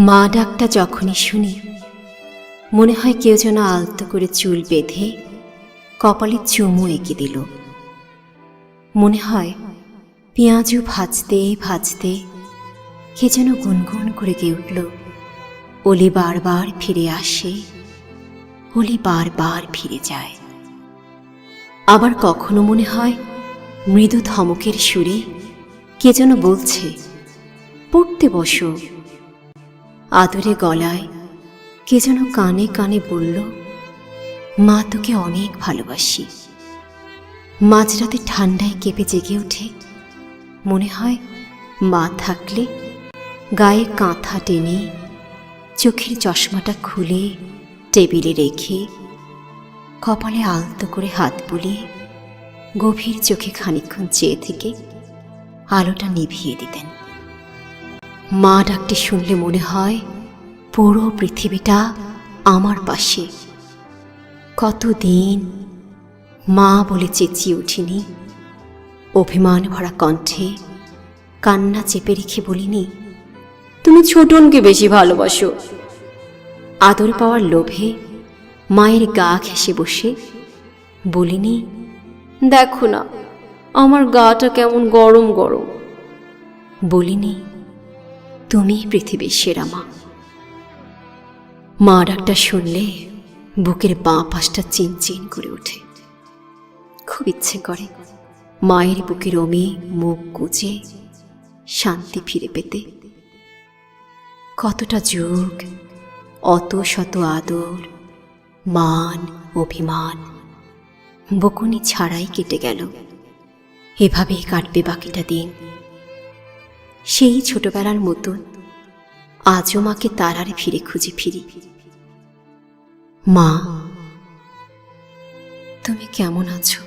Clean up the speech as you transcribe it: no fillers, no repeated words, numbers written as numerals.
মা ডাকটা যখনই শুনি মনে হয় কেউ যেন আলতো করে চুল বেঁধে কপালে চুমু এঁকে দিল। মনে হয় পেঁয়াজু ভাজতে ভাজতে কে যেন গুনগুন করে গেয়ে উঠল, অলি বারবার ফিরে আসে, অলি বারবার ফিরে যায়। আবার কখনো মনে হয় মৃদু ধমকের সুরে কে যেন বলছে, পড়তে বসো। আদরে গলায় কে যেন কানে কানে বলল, মা তোকে অনেক ভালোবাসি। মাঝরাতে ঠান্ডায় কেঁপে জেগে ওঠে, মনে হয় মা থাকলে গায়ে কাঁথা টেনে চোখের চশমাটা খুলে টেবিলে রেখে কপালে আলতো করে হাত বুলিয়ে গভীর চোখে খানিকক্ষণ চেয়ে থেকে আলোটা নিভিয়ে দিতেন। মা ডাকটি শুনলে মনে হয় পুরো পৃথিবীটা আমার পাশে। কতদিন মা বলে চেঁচিয়ে উঠিনি, অভিমান ভরা কণ্ঠে কান্না চেপে রেখে বলিনি, তুমি ছোটনকে বেশি ভালোবাসো। আদর পাওয়ার লোভে মায়ের গা ঘেঁষে বসে বলিনি, দেখো না আমার গাটা কেমন গরম গরম। বলিনি, তুমি পৃথিবীর সেরা মা। মা ডাকটা শুনলে বুকের বাঁ পাশটা চিনচিন করে ওঠে। খুব ইচ্ছে করে মায়ের বুকের অমি মুখ গুজে শান্তি ফিরে পেতে। কতটা যুগ, অত শত আদর, মান, অভিমান বকুনি ছাড়াই কেটে গেল। এভাবেই কাটবে বাকিটা দিন। সেই ছোটবেলার মতন আজও মাকে তারারে ফিরে খুঁজে ফিরি। মা, তুমি কেমন আছো?